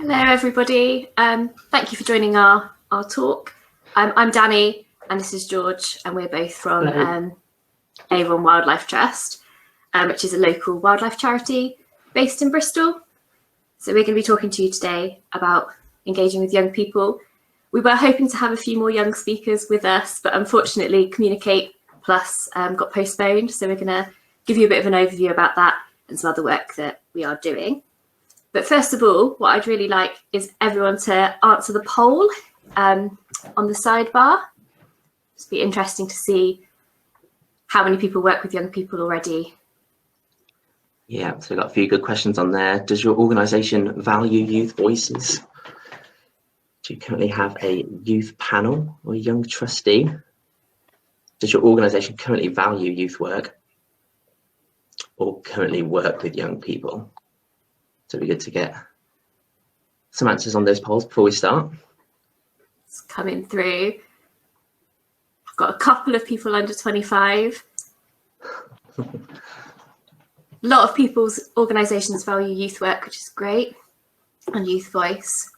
Hello, everybody. Thank you for joining our talk. I'm Danny, and this is George, and we're both from Avon Wildlife Trust, which is a local wildlife charity based in Bristol. So we're going to be talking to you today about engaging with young people. We were hoping to have a few more young speakers with us, but unfortunately Communicate Plus got postponed. So we're going to give you a bit of an overview about that and some other work that we are doing. But first of all, what I'd really like is everyone to answer the poll on the sidebar. It'd be interesting to see how many people work with young people already. Yeah, so we've got a few good questions on there. Does your organisation value youth voices? Do you currently have a youth panel or a young trustee? Does your organisation currently value youth work or currently work with young people? So it'd be good to get some answers on those polls before we start. It's coming through. I've got a couple of people under 25. A lot of people's organisations value youth work, which is great, and youth voice.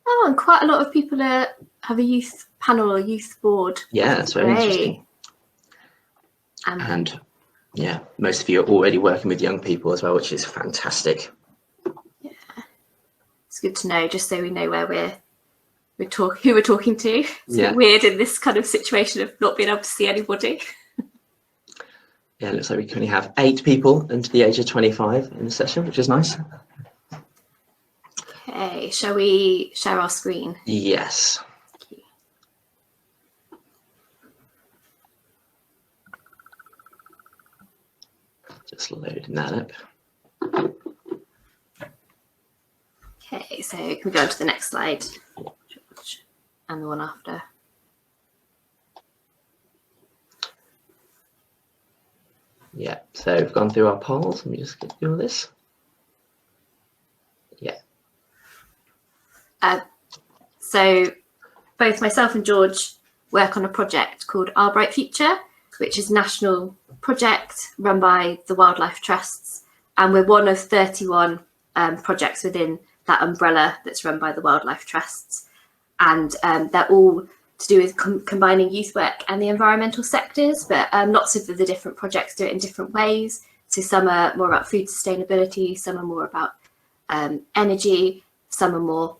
Oh, and quite a lot of people have a youth panel or youth board. Yeah, that's very interesting. And yeah, most of you are already working with young people as well, which is fantastic. Yeah, it's good to know, just so we know where who we're talking to. It's a bit weird in this kind of situation of not being able to see anybody. Yeah, it looks like we currently have 8 people under the age of 25 in the session, which is nice. Okay, shall we share our screen? Yes. Just loading that up. Okay, so can we go on to the next slide? And the one after. Yeah, so we've gone through our polls. Let me just get through all this. Yeah. So both myself and George work on a project called Our Bright Future, which is a national project run by the Wildlife Trusts. And we're one of 31 projects within that umbrella that's run by the Wildlife Trusts. And they're all to do with combining youth work and the environmental sectors, but lots of the different projects do it in different ways. So some are more about food sustainability, some are more about energy, some are more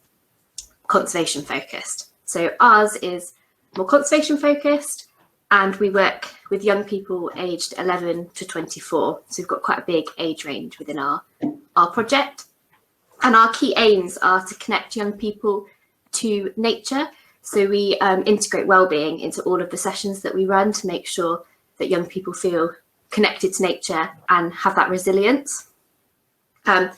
conservation focused. So ours is more conservation focused, and we work with young people aged 11 to 24. So we've got quite a big age range within our project. And our key aims are to connect young people to nature. So we integrate wellbeing into all of the sessions that we run to make sure that young people feel connected to nature and have that resilience. And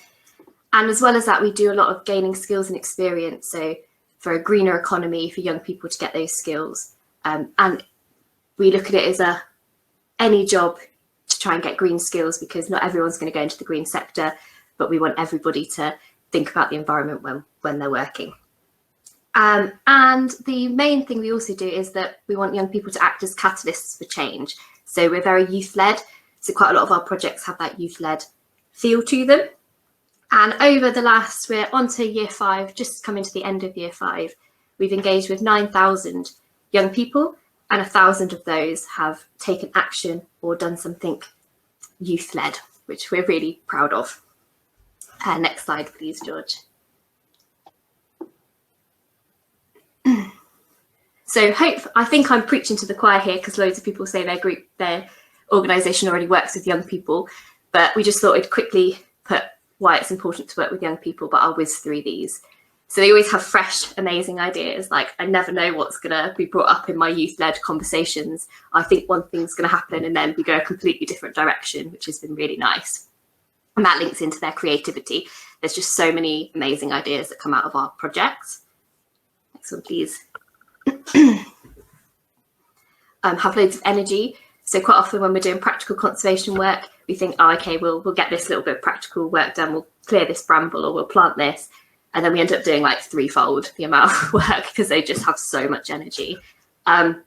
as well as that, we do a lot of gaining skills and experience. So for a greener economy, for young people to get those skills. And we look at it as any job to try and get green skills, because not everyone's going to go into the green sector, but we want everybody to think about the environment when they're working. And the main thing we also do is that we want young people to act as catalysts for change. So we're very youth-led. So quite a lot of our projects have that youth-led feel to them. And over the last, we're on to year 5, just coming to the end of year 5, we've engaged with 9,000 young people, and 1,000 of those have taken action or done something youth-led, which we're really proud of. Next slide, please, George. So I think I'm preaching to the choir here, because loads of people say their organisation already works with young people, but we just thought we'd quickly put why it's important to work with young people, but I'll whiz through these. So they always have fresh, amazing ideas. Like, I never know what's going to be brought up in my youth-led conversations. I think one thing's going to happen and then we go a completely different direction, which has been really nice. And that links into their creativity. There's just so many amazing ideas that come out of our projects. Next one, please. Have loads of energy. So quite often when we're doing practical conservation work, we think, oh, okay, we'll get this little bit of practical work done. We'll clear this bramble or we'll plant this. And then we end up doing like 3-fold the amount of work because they just have so much energy. And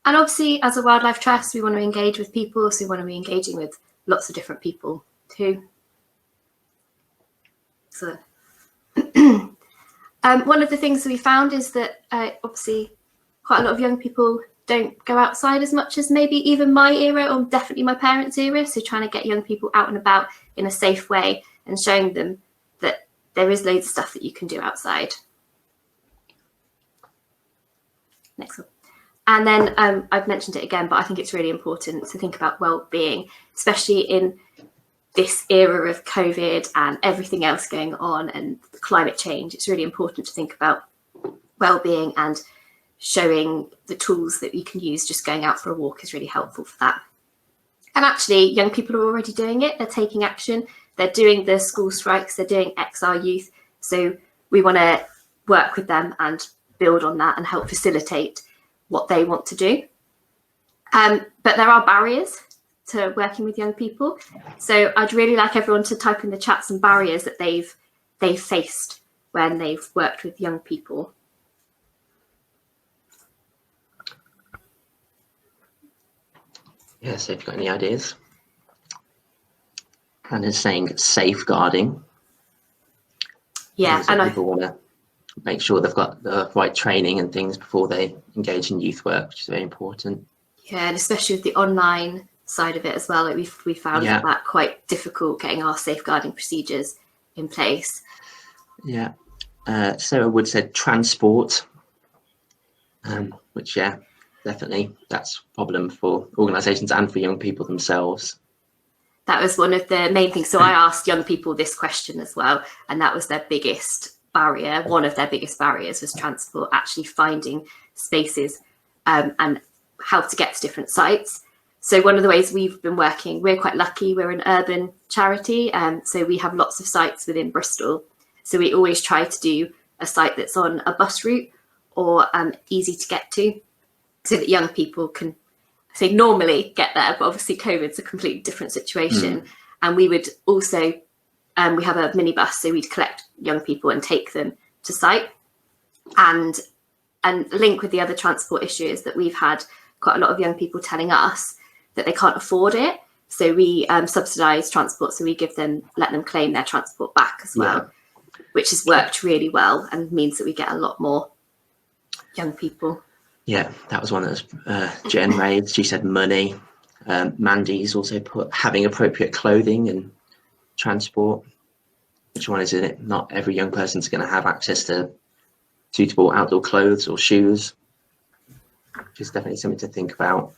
obviously, as a wildlife trust, we want to engage with people. So we want to be engaging with lots of different people too. So One of the things that we found is that obviously quite a lot of young people don't go outside as much as maybe even my era or definitely my parents' era. So trying to get young people out and about in a safe way and showing them that there is loads of stuff that you can do outside. Next one. And then I've mentioned it again, but I think it's really important to think about well-being, especially in this era of COVID and everything else going on and climate change. It's really important to think about well-being, and showing the tools that you can use. Just going out for a walk is really helpful for that. And actually, young people are already doing it. They're taking action. They're doing the school strikes. They're doing XR Youth. So we want to work with them and build on that and help facilitate what they want to do. But there are barriers to working with young people. So I'd really like everyone to type in the chat some barriers that they've faced when they've worked with young people. Yeah, so if you've got any ideas. Hannah's saying safeguarding. Yeah, and people want to make sure they've got the right training and things before they engage in youth work, which is very important. Yeah, and especially with the online side of it as well, like we found that quite difficult, getting our safeguarding procedures in place. Yeah, Sarah Wood said transport, which definitely that's a problem for organisations and for young people themselves. That was one of the main things. So I asked young people this question as well, and that was their biggest barrier. One of their biggest barriers was transport, actually finding spaces and how to get to different sites. So one of the ways we've been working, we're quite lucky, we're an urban charity, so we have lots of sites within Bristol. So we always try to do a site that's on a bus route or easy to get to, so that young people can, say, normally get there, but obviously COVID's a completely different situation. And we would also, we have a minibus, so we'd collect young people and take them to site. And link with the other transport issue is that we've had quite a lot of young people telling us that they can't afford it. So we subsidise transport, so we let them claim their transport back as well, which has worked really well and means that we get a lot more young people. Yeah, that was one that was Jen raised. She said money. Mandy's also put having appropriate clothing and transport. Which one is it? Not every young person's going to have access to suitable outdoor clothes or shoes, which is definitely something to think about.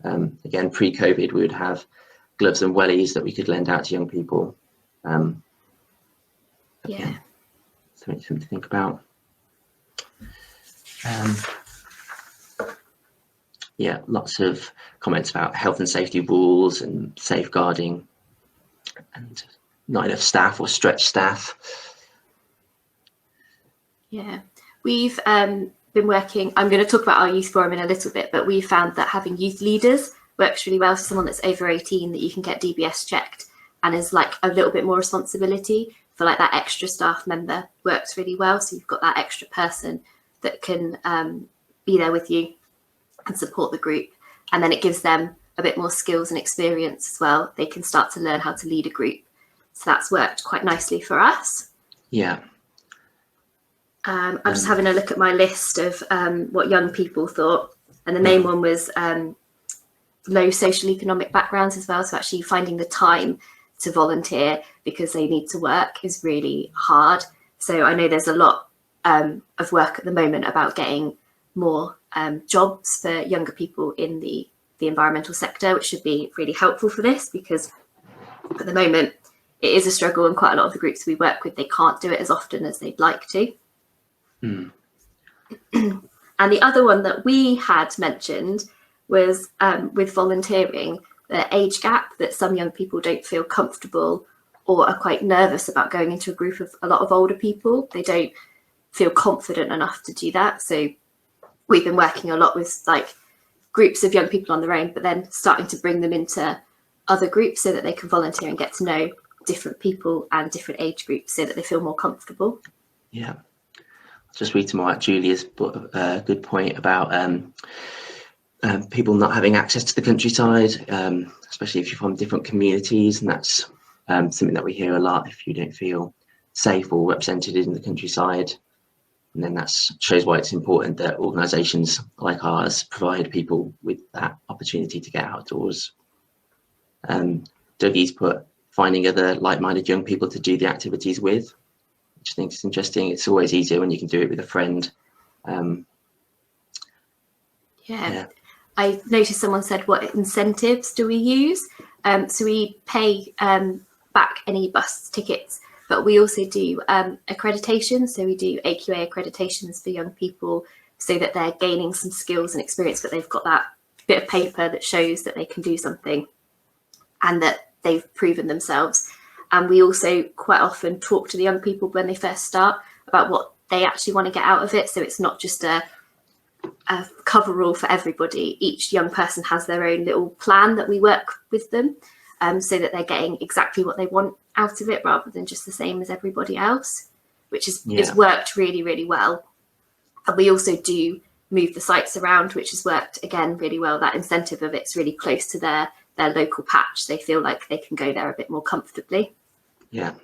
Again, pre-COVID, we would have gloves and wellies that we could lend out to young people. Something to think about. Lots of comments about health and safety rules and safeguarding and not enough staff or stretched staff. Yeah, we've been working, I'm going to talk about our youth forum in a little bit, but we found that having youth leaders works really well for someone that's over 18, that you can get DBS checked and is like a little bit more responsibility for like that extra staff member works really well. So you've got that extra person that can be there with you and support the group, and then it gives them a bit more skills and experience as well. They can start to learn how to lead a group, so that's worked quite nicely for us. I'm just having a look at my list of what young people thought, and the main one was low social economic backgrounds as well. So actually finding the time to volunteer because they need to work is really hard. So I know there's a lot of work at the moment about getting more jobs for younger people in the environmental sector, which should be really helpful for this, because at the moment it is a struggle, and quite a lot of the groups we work with, they can't do it as often as they'd like to. And the other one that we had mentioned was with volunteering, the age gap, that some young people don't feel comfortable or are quite nervous about going into a group of a lot of older people. They don't feel confident enough to do that. So we've been working a lot with like groups of young people on their own, but then starting to bring them into other groups so that they can volunteer and get to know different people and different age groups so that they feel more comfortable. Yeah. Just read some more at Julia's good point about people not having access to the countryside, especially if you're from different communities, and that's something that we hear a lot. If you don't feel safe or represented in the countryside. And then that shows why it's important that organisations like ours provide people with that opportunity to get outdoors. Dougie's put finding other like-minded young people to do the activities with, which I think is interesting. It's always easier when you can do it with a friend. Yeah. I noticed someone said, what incentives do we use? So we pay back any bus tickets, but we also do accreditation. So we do AQA accreditations for young people so that they're gaining some skills and experience, but they've got that bit of paper that shows that they can do something and that they've proven themselves. And we also quite often talk to the young people when they first start about what they actually want to get out of it. So it's not just a coverall for everybody. Each young person has their own little plan that we work with them, so that they're getting exactly what they want out of it rather than just the same as everybody else, which is it's worked really, really well. And we also do move the sites around, which has worked again really well. That incentive of it's really close to their local patch. They feel like they can go there a bit more comfortably. Yeah.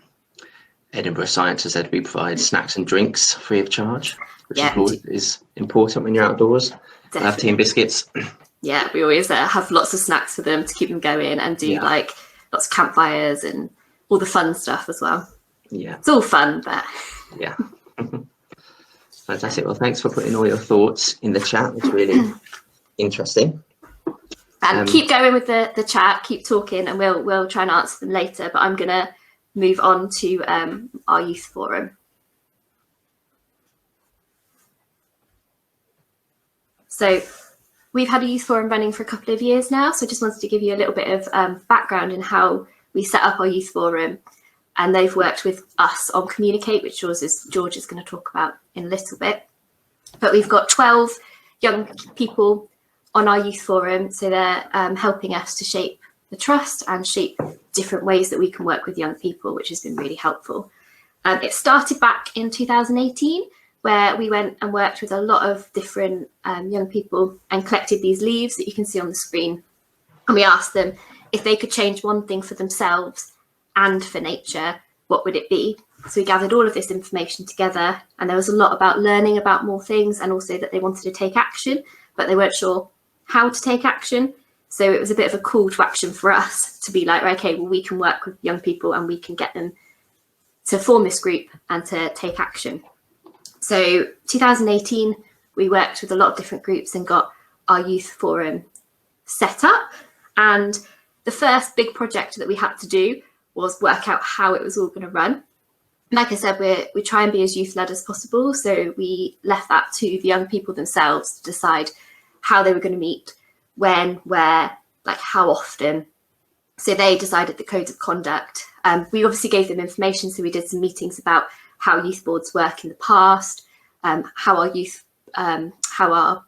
Edinburgh Science has said we provide snacks and drinks free of charge, which is important when you're outdoors. Definitely. Have tea and biscuits. Yeah, we always have lots of snacks for them to keep them going, and do like lots of campfires and all the fun stuff as well. Yeah, it's all fun, but yeah. Fantastic. Well, thanks for putting all your thoughts in the chat. It's really interesting. And keep going with the chat, keep talking, and we'll try and answer them later. But I'm gonna move on to our youth forum. So we've had a youth forum running for a couple of years now. So I just wanted to give you a little bit of background in how we set up our youth forum. And they've worked with us on Communicate, which George is going to talk about in a little bit. But we've got 12 young people on our youth forum. So they're helping us to shape the trust and shape different ways that we can work with young people, which has been really helpful. It started back in 2018, where we went and worked with a lot of different young people and collected these leaves that you can see on the screen. And we asked them if they could change one thing for themselves and for nature, what would it be? So we gathered all of this information together, and there was a lot about learning about more things, and also that they wanted to take action, but they weren't sure how to take action. So it was a bit of a call to action for us to be like, okay, well, we can work with young people and we can get them to form this group and to take action. So 2018, we worked with a lot of different groups and got our youth forum set up. And the first big project that we had to do was work out how it was all going to run. Like I said, we try and be as youth-led as possible. So we left that to the young people themselves to decide how they were going to meet, when, where, like how often. So they decided the codes of conduct. We obviously gave them information. So we did some meetings about how youth boards work in the past, how our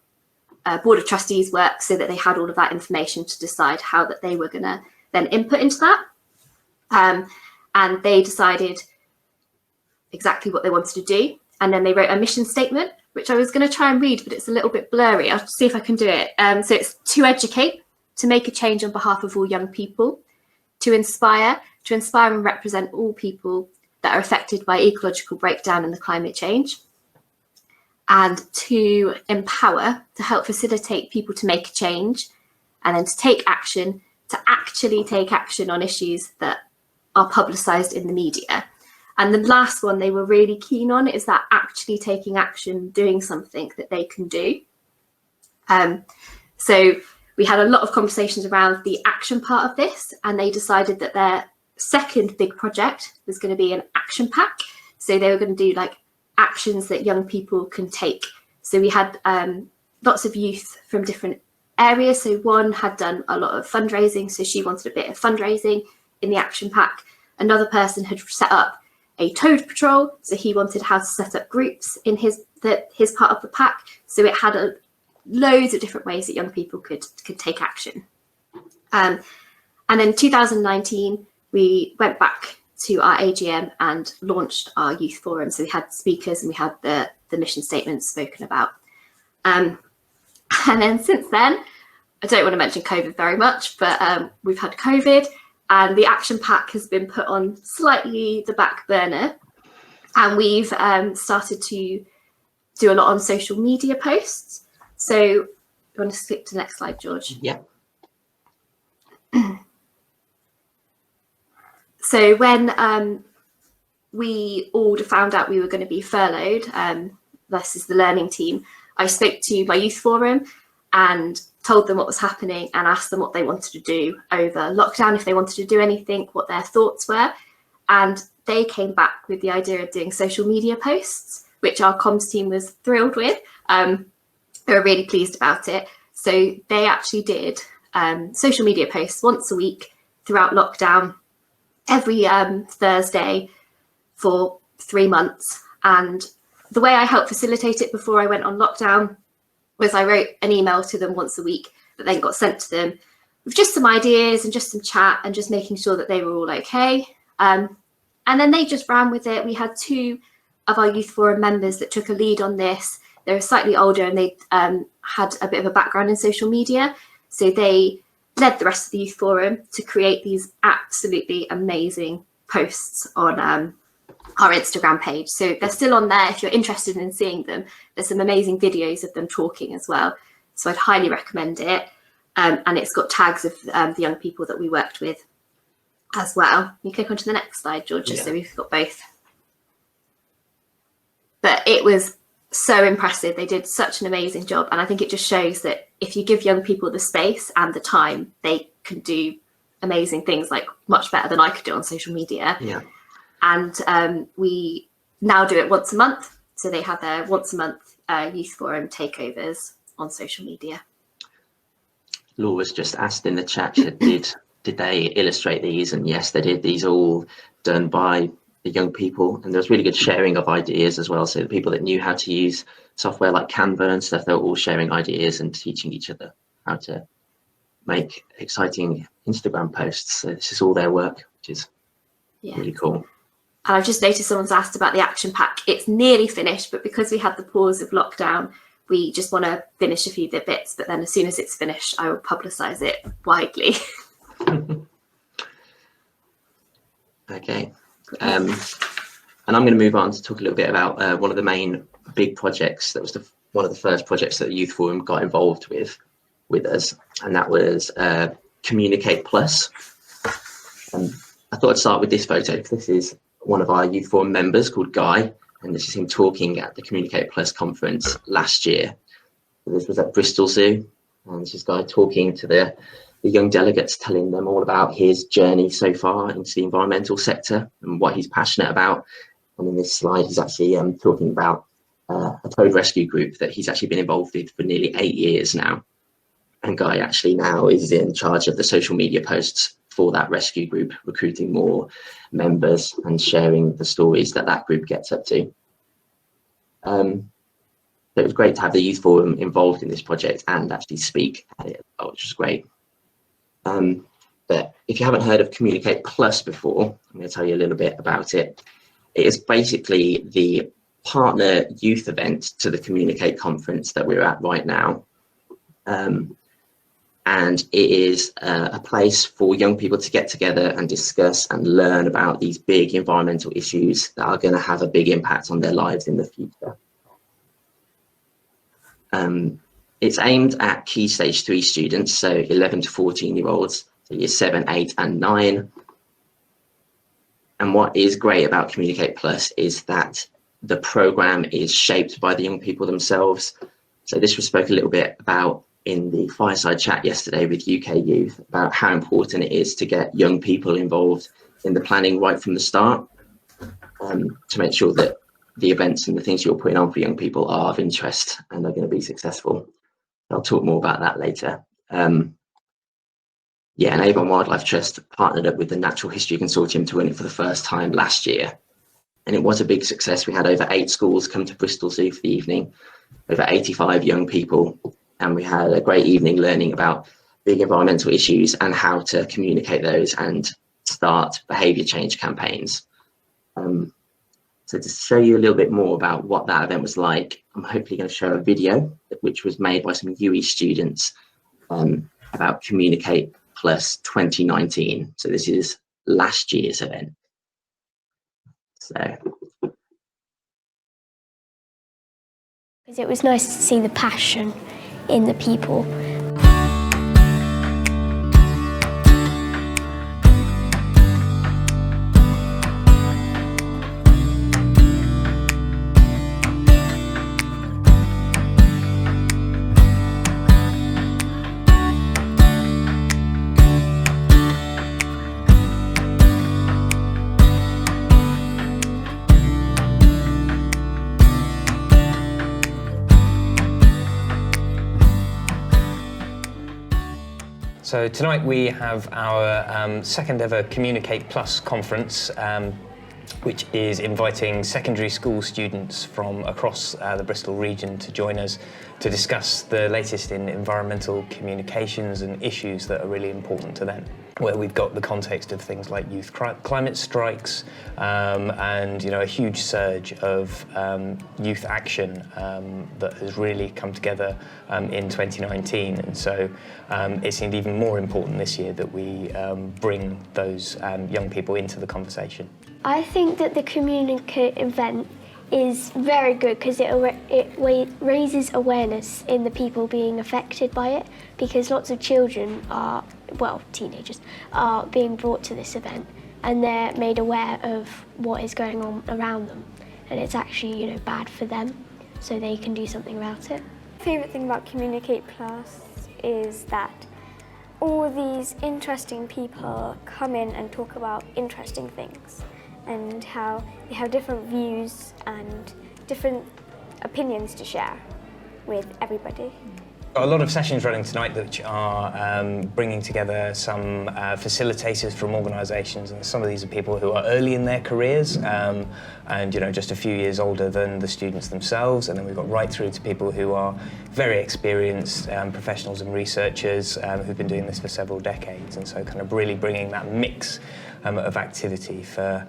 board of trustees work, so that they had all of that information to decide how that they were going to then input into that. And they decided exactly what they wanted to do. And then they wrote a mission statement, which I was going to try and read, but it's a little bit blurry. I'll see if I can do it. So it's to educate, to make a change on behalf of all young people, to inspire and represent all people that are affected by ecological breakdown and the climate change, and to empower, to help facilitate people to make a change, and then to take action, to actually take action on issues that are publicised in the media. And the last one they were really keen on is that actually taking action, doing something that they can do. So we had a lot of conversations around the action part of this, and they decided that their second big project was going to be an action pack. So they were going to do like actions that young people can take. So we had lots of youth from different areas. So one had done a lot of fundraising, so she wanted a bit of fundraising in the action pack. Another person had set up a toad patrol, so he wanted how to set up groups in his part of the pack. So it had loads of different ways that young people could take action. And then 2019, we went back to our AGM and launched our youth forum. So we had speakers and we had the mission statements spoken about. And then since then, I don't want to mention COVID very much, but we've had COVID, and the action pack has been put on slightly the back burner. And we've started to do a lot on social media posts. So you want to skip to the next slide, George? Yeah. So when we all found out we were going to be furloughed, this is the learning team, I spoke to my youth forum and told them what was happening and asked them what they wanted to do over lockdown, if they wanted to do anything, what their thoughts were. And they came back with the idea of doing social media posts, which our comms team was thrilled with. They were really pleased about it. So they actually did social media posts once a week throughout lockdown, every Thursday for 3 months. And the way I helped facilitate it before I went on lockdown was I wrote an email to them once a week that then got sent to them with just some ideas and just some chat and just making sure that they were all okay. And then they just ran with it. We had 2 of our youth forum members that took a lead on this. They were slightly older and they had a bit of a background in social media. So they led the rest of the youth forum to create these absolutely amazing posts on our Instagram page. So they're still on there if you're interested in seeing them. There's some amazing videos of them talking as well. So I'd highly recommend it. And it's got tags of the young people that we worked with as well. You click onto the next slide, George, just so we've got both. But it was so impressive. They did such an amazing job. And I think it just shows that if you give young people the space and the time, they can do amazing things, like much better than I could do on social media. Yeah. And we now do it once a month. So they have their once a month youth forum takeovers on social media. Laura's just asked in the chat, did they illustrate these? And yes, they did. These are all done by the young people, and there was really good sharing of ideas as well. So the people that knew how to use software like Canva and stuff, they were all sharing ideas and teaching each other how to make exciting Instagram posts. So this is all their work, which is really cool. And I've just noticed someone's asked about the action pack. It's nearly finished, but because we had the pause of lockdown, we just want to finish a few bits. But then as soon as it's finished, I will publicise it widely. Okay. And I'm going to move on to talk a little bit about one of the main big projects that was one of the first projects that the Youth Forum got involved with us, and that was Communicate Plus. I thought I'd start with this photo because this is one of our Youth Forum members called Guy, and this is him talking at the Communicate Plus conference last year. So this was at Bristol Zoo, and this is Guy talking to the young delegates, telling them all about his journey so far into the environmental sector and what he's passionate about. And in this slide, he's actually talking about a toad rescue group that he's actually been involved with for nearly 8 years now. And Guy actually now is in charge of the social media posts for that rescue group, recruiting more members and sharing the stories that group gets up to. So it was great to have the Youth Forum involved in this project and actually speak at it, which was great. But if you haven't heard of Communicate Plus before, I'm going to tell you a little bit about it. It is basically the partner youth event to the Communicate conference that we're at right now. And it is a place for young people to get together and discuss and learn about these big environmental issues that are going to have a big impact on their lives in the future. It's aimed at Key Stage 3 students, so 11 to 14-year-olds, so year 7, 8 and 9. And what is great about Communicate Plus is that the programme is shaped by the young people themselves. So this was spoke a little bit about in the fireside chat yesterday with UK Youth, about how important it is to get young people involved in the planning right from the start, to make sure that the events and the things you're putting on for young people are of interest and are going to be successful. I'll talk more about that later. And Avon Wildlife Trust partnered up with the Natural History Consortium to run it for the first time last year. And it was a big success. We had over 8 schools come to Bristol Zoo for the evening, over 85 young people. And we had a great evening learning about big environmental issues and how to communicate those and start behaviour change campaigns. So to show you a little bit more about what that event was like, I'm hopefully going to show a video which was made by some UE students about Communicate Plus 2019. So this is last year's event. So It was nice to see the passion in the people. So tonight we have our second ever Communicate Plus conference, which is inviting secondary school students from across the Bristol region to join us to discuss the latest in environmental communications and issues that are really important to them, where we've got the context of things like youth climate strikes and a huge surge of youth action that has really come together in 2019, and so it seemed even more important this year that we bring those young people into the conversation. I think that the Communicate event is very good because it raises awareness in the people being affected by it, because lots of children are, well, teenagers, are being brought to this event and they're made aware of what is going on around them, and it's actually bad for them, so they can do something about it. My favourite thing about Communicate Plus is that all these interesting people come in and talk about interesting things, and how they have different views and different opinions to share with everybody. A lot of sessions running tonight which are bringing together some facilitators from organisations, and some of these are people who are early in their careers and just a few years older than the students themselves, and then we've got right through to people who are very experienced professionals and researchers who've been doing this for several decades, and so kind of really bringing that mix of activity for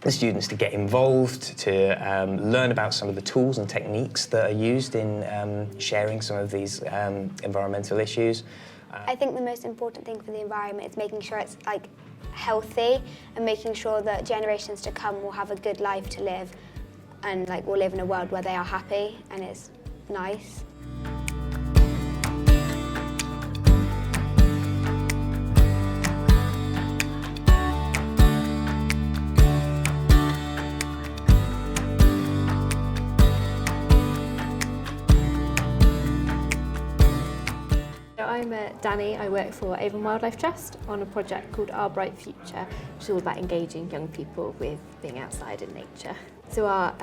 the students to get involved, to learn about some of the tools and techniques that are used in sharing some of these environmental issues. I think the most important thing for the environment is making sure it's healthy, and making sure that generations to come will have a good life to live, and will live in a world where they are happy and it's nice. I'm Danny. I work for Avon Wildlife Trust on a project called Our Bright Future, which is all about engaging young people with being outside in nature. So our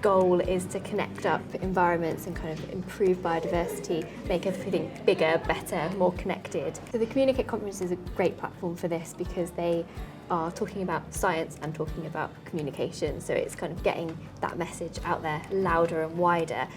goal is to connect up environments and kind of improve biodiversity, make everything bigger, better, more connected. So the Communicate Conference is a great platform for this because they are talking about science and talking about communication, so it's kind of getting that message out there louder and wider.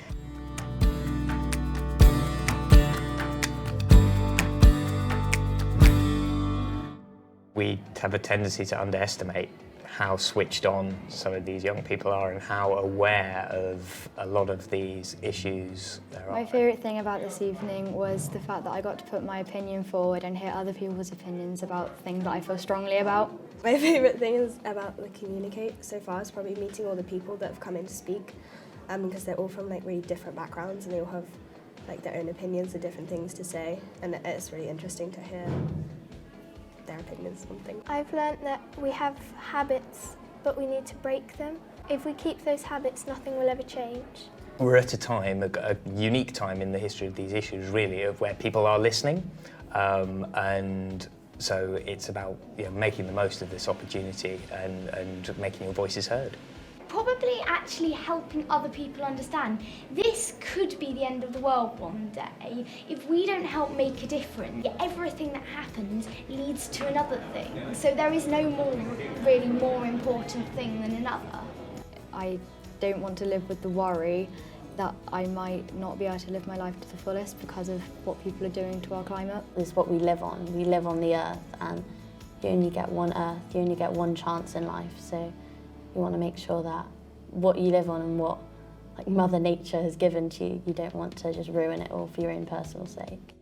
We have a tendency to underestimate how switched on some of these young people are and how aware of a lot of these issues there are. My favourite thing about this evening was the fact that I got to put my opinion forward and hear other people's opinions about things that I feel strongly about. My favourite thing is about the Communicate so far is probably meeting all the people that have come in to speak, because they're all from really different backgrounds, and they all have their own opinions and different things to say, and it's really interesting to hear their opinions on things. I've learnt that we have habits, but we need to break them. If we keep those habits, nothing will ever change. We're at a time, a unique time in the history of these issues, really, of where people are listening, and so it's about making the most of this opportunity and making your voices heard. Probably actually helping other people understand this could be the end of the world one day. If we don't help make a difference, everything that happens leads to another thing. So there is no really more important thing than another. I don't want to live with the worry that I might not be able to live my life to the fullest because of what people are doing to our climate. It's what we live on. We live on the earth, and you only get one earth, you only get one chance in life. So you want to make sure that what you live on and what Mother Nature has given to you, you don't want to just ruin it all for your own personal sake.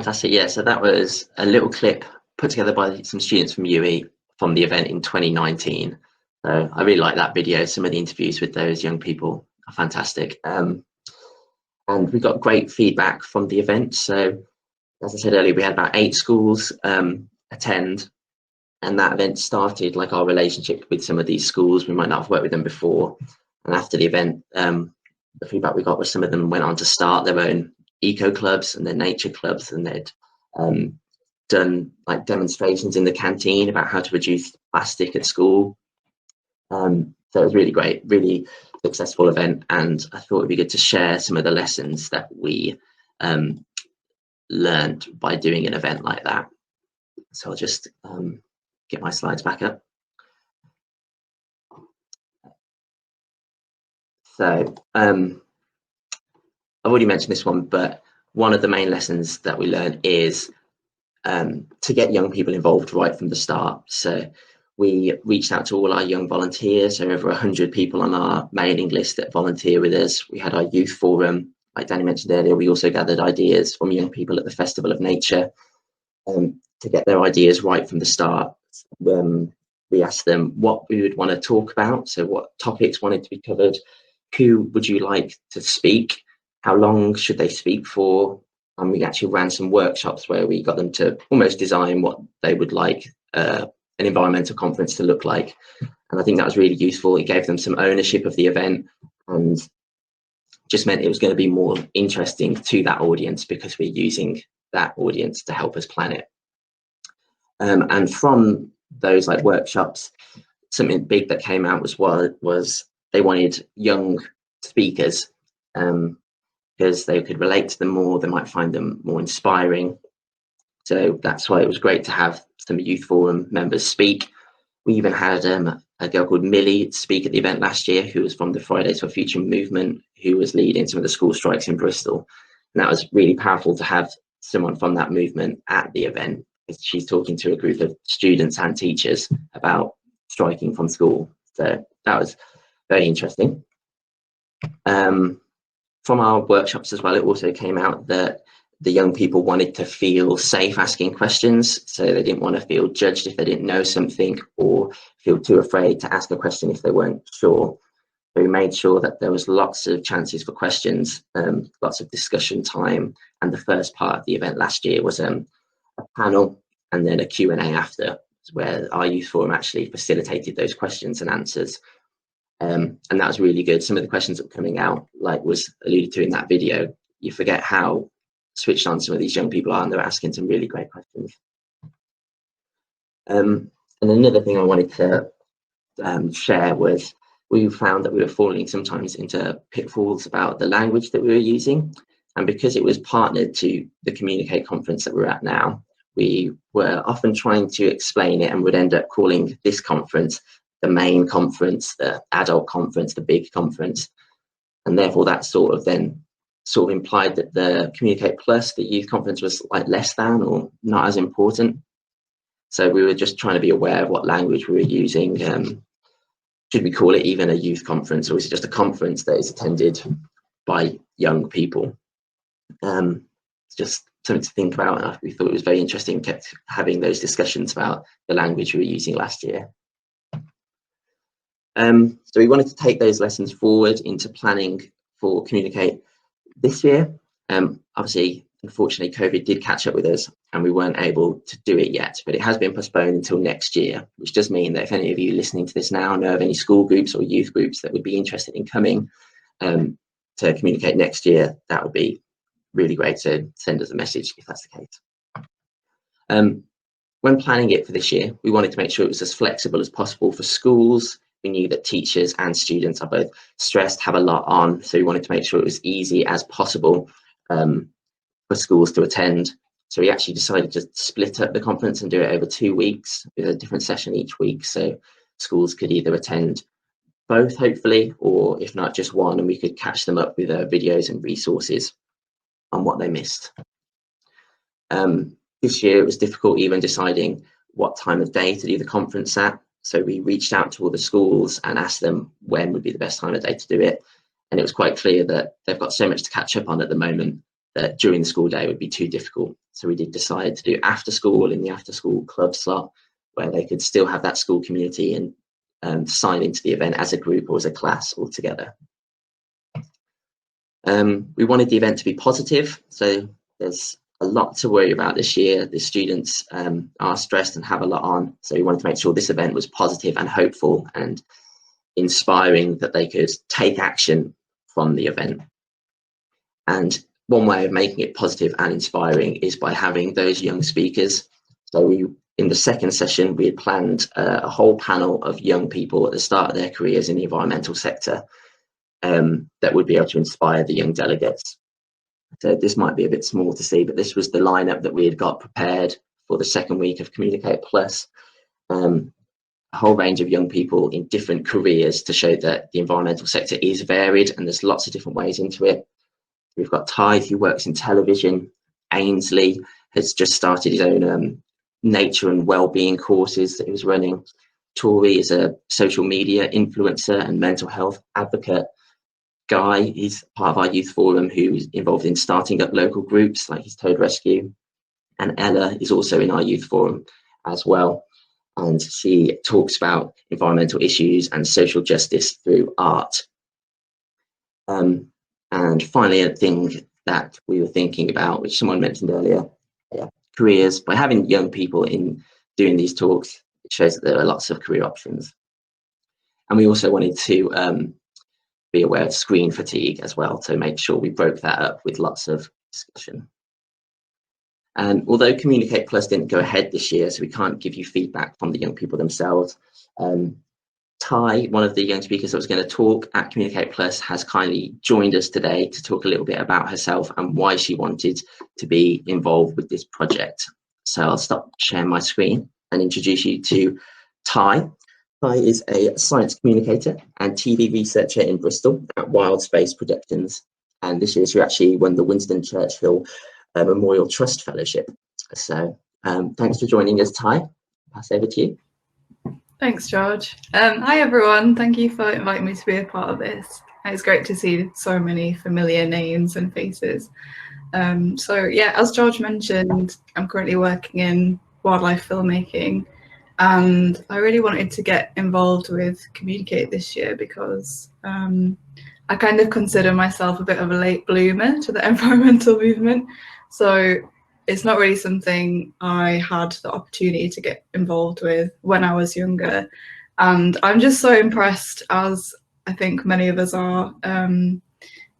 fantastic. Yeah, so that was a little clip put together by some students from UE from the event in 2019. So I really like that video. Some of the interviews with those young people are fantastic. And we got great feedback from the event. So as I said earlier, we had about 8 schools attend, and that event started like our relationship with some of these schools. We might not have worked with them before. And after the event, the feedback we got was some of them went on to start their own eco clubs and their nature clubs, and they'd done like demonstrations in the canteen about how to reduce plastic at school. So it was really great, really successful event, and I thought it'd be good to share some of the lessons that we learned by doing an event like that. So I'll just get my slides back up. So I've already mentioned this one, but one of the main lessons that we learned is to get young people involved right from the start. So we reached out to all our young volunteers, so over 100 people on our mailing list that volunteer with us. We had our youth forum, like Danny mentioned earlier. We also gathered ideas from young people at the Festival of Nature to get their ideas right from the start. We asked them what we would want to talk about, so what topics wanted to be covered, who would you like to speak, how long should they speak for, and we actually ran some workshops where we got them to almost design what they would like an environmental conference to look like. And I think that was really useful. It gave them some ownership of the event and just meant it was going to be more interesting to that audience because we're using that audience to help us plan it. And from those like workshops, something big that came out was they wanted young speakers because they could relate to them more, they might find them more inspiring. So that's why it was great to have some youth forum members speak. We even had a girl called Millie speak at the event last year, who was from the Fridays for Future movement, who was leading some of the school strikes in Bristol. And that was really powerful to have someone from that movement at the event. She's talking to a group of students and teachers about striking from school. So that was very interesting. From our workshops as well, it also came out that the young people wanted to feel safe asking questions. So they didn't want to feel judged if they didn't know something or feel too afraid to ask a question if they weren't sure. So we made sure that there was lots of chances for questions, lots of discussion time. And the first part of the event last year was a panel and then a Q&A after, where our youth forum actually facilitated those questions and answers. And that was really good. Some of the questions that were coming out, like was alluded to in that video, you forget how switched on some of these young people are, and they're asking some really great questions. And another thing I wanted to share was we found that we were falling sometimes into pitfalls about the language that we were using. And because it was partnered to the Communicate conference that we're at now, we were often trying to explain it and would end up calling this conference the main conference, the adult conference, the big conference. And therefore that sort of implied that the Communicate Plus, the youth conference, was like less than or not as important. So we were just trying to be aware of what language we were using. Should we call it even a youth conference, or is it just a conference that is attended by young people? It's just something to think about. And we thought it was very interesting, kept having those discussions about the language we were using last year. So we wanted to take those lessons forward into planning for Communicate this year. Obviously, unfortunately, COVID did catch up with us and we weren't able to do it yet, but it has been postponed until next year, which does mean that if any of you listening to this now know of any school groups or youth groups that would be interested in coming to Communicate next year, that would be really great to send us a message if that's the case. When planning it for this year, we wanted to make sure it was as flexible as possible for schools. We knew that teachers and students are both stressed, have a lot on, so we wanted to make sure it was easy as possible for schools to attend. So we actually decided to split up the conference and do it over 2 weeks with a different session each week, so schools could either attend both, hopefully, or if not, just one, and we could catch them up with videos and resources on what they missed. This year it was difficult even deciding what time of day to do the conference at. So we reached out to all the schools and asked them when would be the best time of day to do it. And it was quite clear that they've got so much to catch up on at the moment that during the school day would be too difficult. So we did decide to do after school in the after school club slot, where they could still have that school community and sign into the event as a group or as a class all together. We wanted the event to be positive, so there's a lot to worry about this year. The students are stressed and have a lot on, so we wanted to make sure this event was positive and hopeful and inspiring, that they could take action from the event. And one way of making it positive and inspiring is by having those young speakers. So in the second session, we had planned a whole panel of young people at the start of their careers in the environmental sector that would be able to inspire the young delegates. So this might be a bit small to see, but this was the lineup that we had got prepared for the second week of Communicate Plus. A whole range of young people in different careers to show that the environmental sector is varied and there's lots of different ways into it. We've got Ty, who works in television. Ainsley has just started his own nature and well-being courses that he was running. Tori is a social media influencer and mental health advocate. Guy, he's part of our youth forum, who's involved in starting up local groups like his Toad Rescue. And Ella is also in our youth forum as well. And she talks about environmental issues and social justice through art. And finally, a thing that we were thinking about, which someone mentioned earlier, careers. By having young people in doing these talks, it shows that there are lots of career options. And we also wanted to be aware of screen fatigue as well, to make sure we broke that up with lots of discussion. And although Communicate Plus didn't go ahead this year, so we can't give you feedback from the young people themselves, Ty, one of the young speakers that was going to talk at Communicate Plus, has kindly joined us today to talk a little bit about herself and why she wanted to be involved with this project. So I'll stop sharing my screen and introduce you to Ty. Ty is a science communicator and TV researcher in Bristol at Wild Space Productions. And this year she actually won the Winston Churchill Memorial Trust Fellowship. So thanks for joining us, Ty. Pass over to you. Thanks, George. Hi, everyone. Thank you for inviting me to be a part of this. It's great to see so many familiar names and faces. So yeah, as George mentioned, I'm currently working in wildlife filmmaking, and I really wanted to get involved with Communicate this year because I kind of consider myself a bit of a late bloomer to the environmental movement. So it's not really something I had the opportunity to get involved with when I was younger. And I'm just so impressed, as I think many of us are,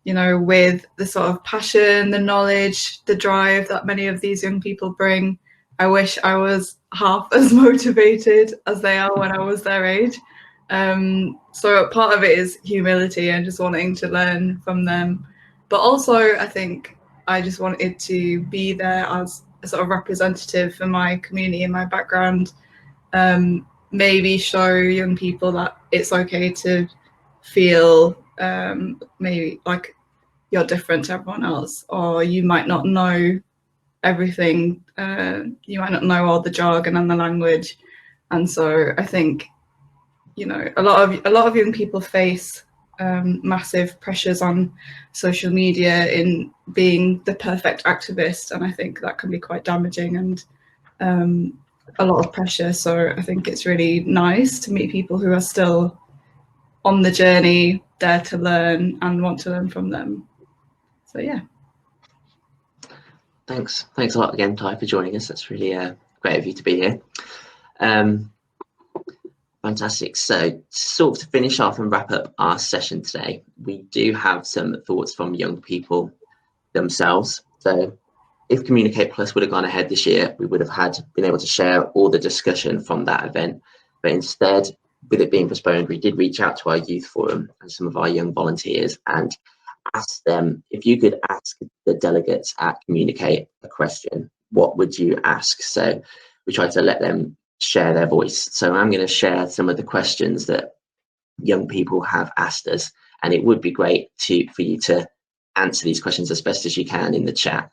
you know, with the sort of passion, the knowledge, the drive that many of these young people bring. I wish I was half as motivated as they are when I was their age. So part of it is humility and just wanting to learn from them. But also, I think I just wanted to be there as a sort of representative for my community and my background. Maybe show young people that it's okay to feel maybe like you're different to everyone else, or you might not know everything, you might not know all the jargon and the language. And so I think, you know, a lot of young people face massive pressures on social media in being the perfect activist, and I think that can be quite damaging and a lot of pressure. So I think it's really nice to meet people who are still on the journey, there to learn and want to learn from them. So yeah. Thanks a lot again, Ty, for joining us. That's really great of you to be here. Fantastic. So sort of to finish off and wrap up our session today, we do have some thoughts from young people themselves. So if Communicate Plus would have gone ahead this year, we would have been able to share all the discussion from that event. But instead, with it being postponed, we did reach out to our youth forum and some of our young volunteers and asked them, if you could ask the delegates at Communicate a question, what would you ask? So we tried to let them share their voice. So I'm going to share some of the questions that young people have asked us, and it would be great for you to answer these questions as best as you can in the chat.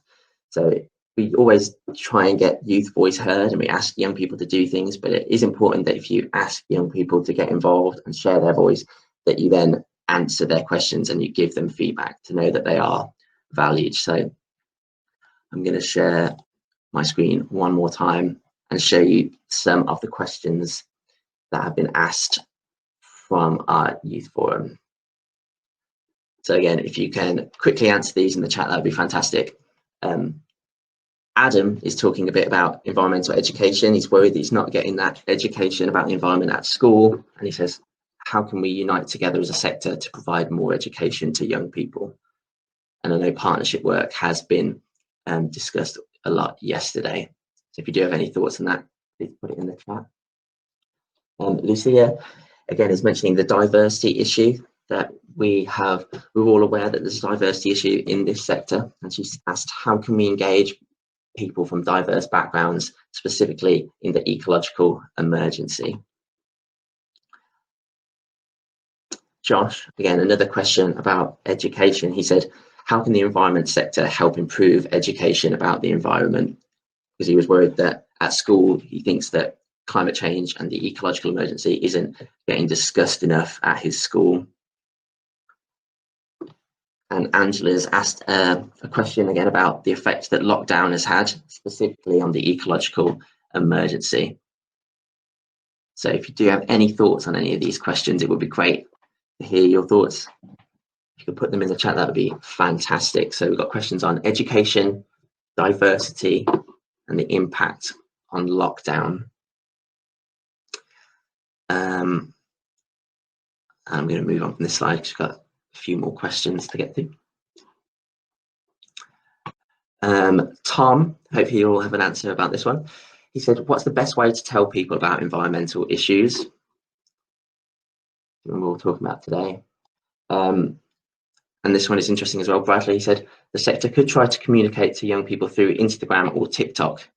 So we always try and get youth voice heard, and we ask young people to do things, but it is important that if you ask young people to get involved and share their voice, that you then answer their questions and you give them feedback to know that they are valued. So I'm going to share my screen one more time and show you some of the questions that have been asked from our youth forum. So again, if you can quickly answer these in the chat, that would be fantastic. Adam is talking a bit about environmental education. He's worried that he's not getting that education about the environment at school. And he says, how can we unite together as a sector to provide more education to young people? And I know partnership work has been discussed a lot yesterday. So if you do have any thoughts on that, please put it in the chat. Lucia, again, is mentioning the diversity issue that we're all aware that there's a diversity issue in this sector. And she's asked, how can we engage people from diverse backgrounds, specifically in the ecological emergency? Josh, again, another question about education. He said, how can the environment sector help improve education about the environment? Because he was worried that at school, he thinks that climate change and the ecological emergency isn't getting discussed enough at his school. And Angela's asked a question again about the effect that lockdown has had, specifically on the ecological emergency. So if you do have any thoughts on any of these questions, it would be great to hear your thoughts. If you could put them in the chat, that would be fantastic. So we've got questions on education, diversity, and the impact on lockdown. I'm going to move on from this slide because we've got a few more questions to get to. Tom, hopefully you'll have an answer about this one. He said, what's the best way to tell people about environmental issues? And we'll talk about today. And this one is interesting as well. Bradley said, the sector could try to communicate to young people through Instagram or TikTok.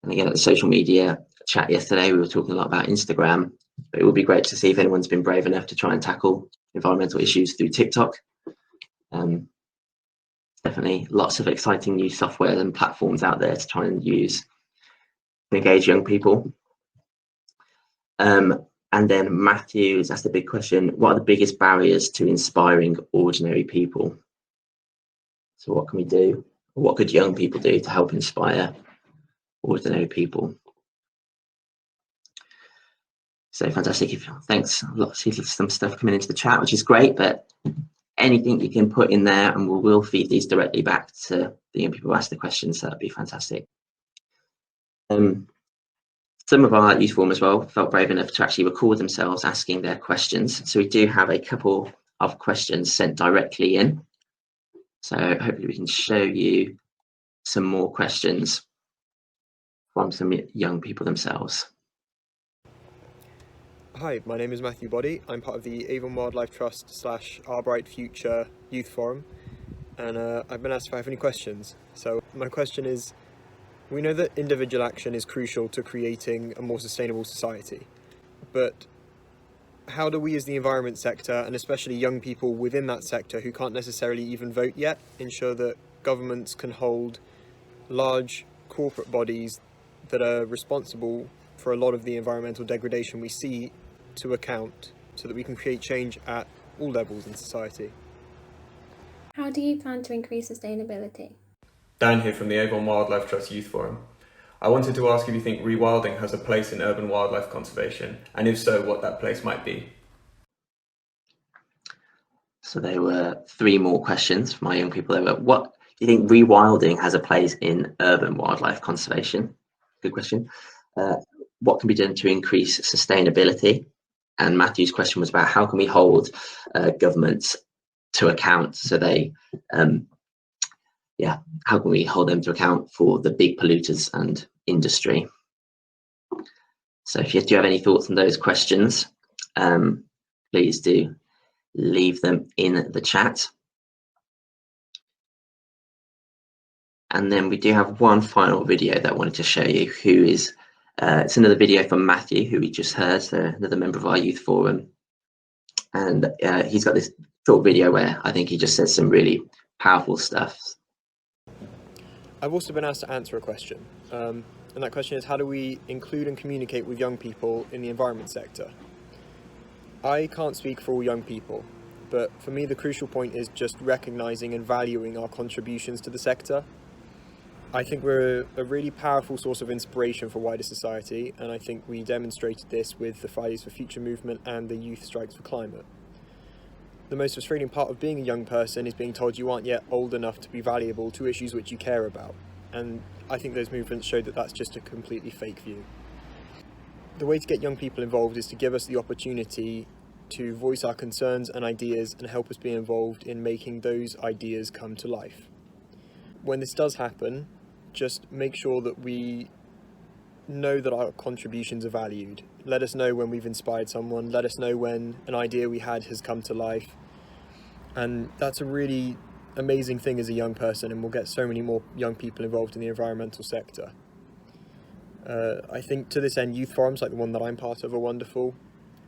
And again, at the social media chat yesterday, we were talking a lot about Instagram, but it would be great to see if anyone's been brave enough to try and tackle environmental issues through TikTok. Definitely lots of exciting new software and platforms out there to try and use to engage young people. And then Matthew has asked a big question, what are the biggest barriers to inspiring ordinary people? So what can we do? What could young people do to help inspire ordinary people? So fantastic. Thanks. Lots of some stuff coming into the chat, which is great, but anything you can put in there and we will feed these directly back to the young people who ask the questions. So that'd be fantastic. Some of our youth forum as well felt brave enough to actually record themselves asking their questions. So we do have a couple of questions sent directly in. So hopefully we can show you some more questions from some young people themselves. Hi, my name is Matthew Boddy. I'm part of the Avon Wildlife Trust / Our Bright Future Youth Forum, and I've been asked if I have any questions. So my question is, we know that individual action is crucial to creating a more sustainable society, but how do we as the environment sector, and especially young people within that sector who can't necessarily even vote yet, ensure that governments can hold large corporate bodies that are responsible for a lot of the environmental degradation we see to account, so that we can create change at all levels in society? How do you plan to increase sustainability? Dan here from the Avon Wildlife Trust Youth Forum. I wanted to ask if you think rewilding has a place in urban wildlife conservation, and if so, what that place might be. So there were 3 more questions from my young people. They were, what do you think rewilding has a place in urban wildlife conservation? Good question. What can be done to increase sustainability? And Matthew's question was about how can we hold governments to account, so they how can we hold them to account for the big polluters and industry? So if you do have any thoughts on those questions, please do leave them in the chat. And then we do have one final video that I wanted to show you, who is it's another video from Matthew, who we just heard, so another member of our youth forum. And he's got this short video where I think he just says some really powerful stuff. I've also been asked to answer a question, and that question is, how do we include and communicate with young people in the environment sector? I can't speak for all young people, but for me the crucial point is just recognising and valuing our contributions to the sector. I think we're a really powerful source of inspiration for wider society, and I think we demonstrated this with the Fridays for Future movement and the Youth Strikes for Climate. The most frustrating part of being a young person is being told you aren't yet old enough to be valuable to issues which you care about, and I think those movements showed that that's just a completely fake view. The way to get young people involved is to give us the opportunity to voice our concerns and ideas and help us be involved in making those ideas come to life. When this does happen, just make sure that we know that our contributions are valued. Let us know when we've inspired someone, let us know when an idea we had has come to life. And that's a really amazing thing as a young person, and we'll get so many more young people involved in the environmental sector. I think to this end, youth forums like the one that I'm part of are wonderful,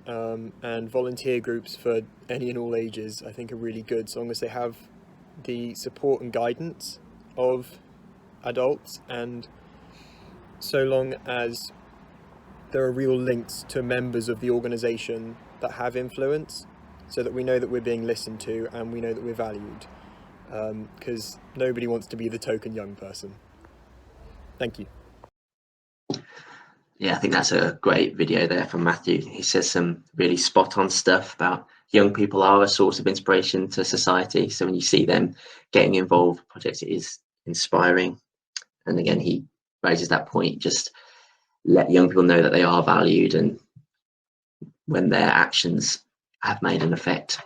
and volunteer groups for any and all ages I think are really good, so long as they have the support and guidance of adults, and so long as there are real links to members of the organisation that have influence, so that we know that we're being listened to and we know that we're valued, because nobody wants to be the token young person. Thank you. Yeah, I think that's a great video there from Matthew. He says some really spot on stuff about young people are a source of inspiration to society. So when you see them getting involved in projects, it is inspiring. And again, he raises that point, just let young people know that they are valued and when their actions have made an effect.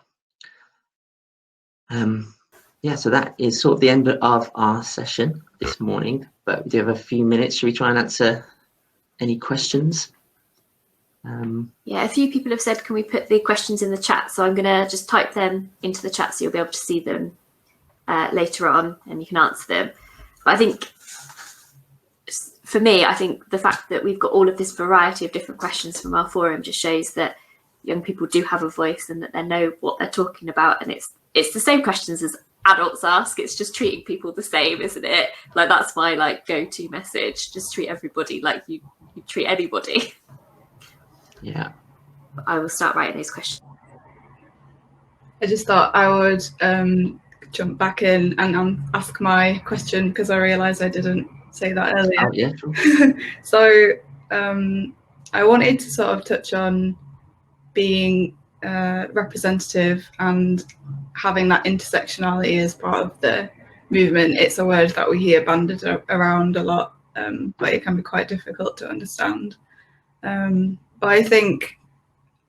Yeah, so that is sort of the end of our session this morning, but we do have a few minutes. Should we try and answer any questions? Yeah, a few people have said, can we put the questions in the chat? So I'm going to just type them into the chat so you'll be able to see them later on and you can answer them. But I think, for me, I think the fact that we've got all of this variety of different questions from our forum just shows that young people do have a voice and that they know what they're talking about. And it's the same questions as adults ask. It's just treating people the same, isn't it? Like, that's my go-to message. Just treat everybody like you treat anybody. Yeah. I will start writing those questions. I just thought I would jump back in and ask my question because I realised I didn't say that earlier. Oh, yeah, sure. So I wanted to sort of touch on being representative and having that intersectionality as part of the movement. It's a word that we hear banded around a lot, but it can be quite difficult to understand. But I think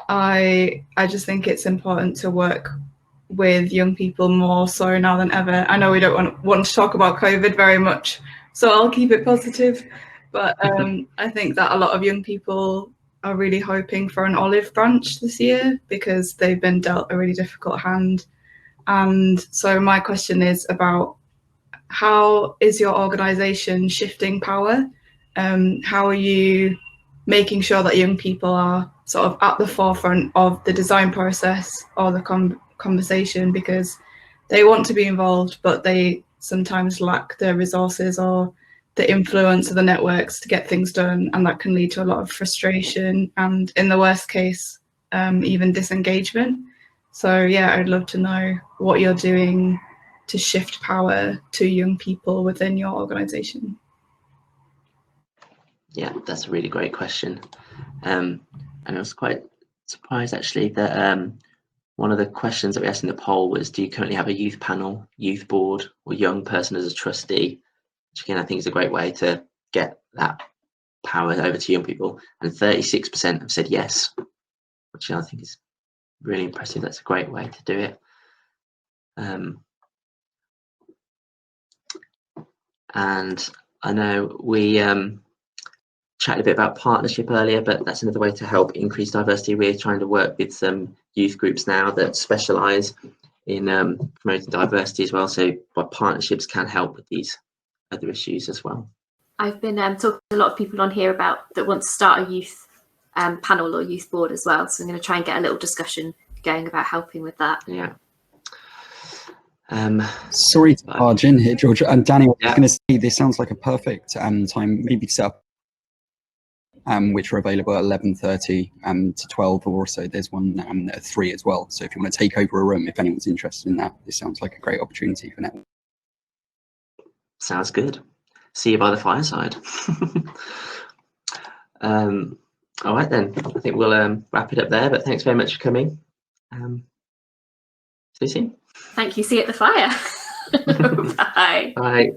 I just think it's important to work with young people more so now than ever. I know we don't want to talk about COVID very much, so I'll keep it positive. But I think that a lot of young people are really hoping for an olive branch this year because they've been dealt a really difficult hand. And so my question is about, how is your organisation shifting power? How are you making sure that young people are sort of at the forefront of the design process or the conversation, because they want to be involved, but they sometimes lack the resources or the influence of the networks to get things done, and that can lead to a lot of frustration and, in the worst case, even disengagement. So yeah, I'd love to know what you're doing to shift power to young people within your organisation. Yeah, that's a really great question. And I was quite surprised actually that one of the questions that we asked in the poll was, do you currently have a youth panel, youth board, or young person as a trustee? Which again, I think is a great way to get that power over to young people. And 36% have said yes, which I think is really impressive. That's a great way to do it. And I know we chatted a bit about partnership earlier, but that's another way to help increase diversity. We're trying to work with some youth groups now that specialise in promoting diversity as well. So partnerships can help with these other issues as well. I've been talking to a lot of people on here about that want to start a youth panel or youth board as well. So I'm going to try and get a little discussion going about helping with that. Yeah. Sorry to barge in here, George. And Danielle, I was going to say, this sounds like a perfect time maybe to set up, which are available at 11:30 to 12, or also there's one at 3 as well. So if you want to take over a room, if anyone's interested in that, this sounds like a great opportunity for network. Sounds good. see you by the fireside. All right then, I think we'll wrap it up there, but thanks very much for coming. See you soon. Thank you. See you at the fire. Bye. Bye.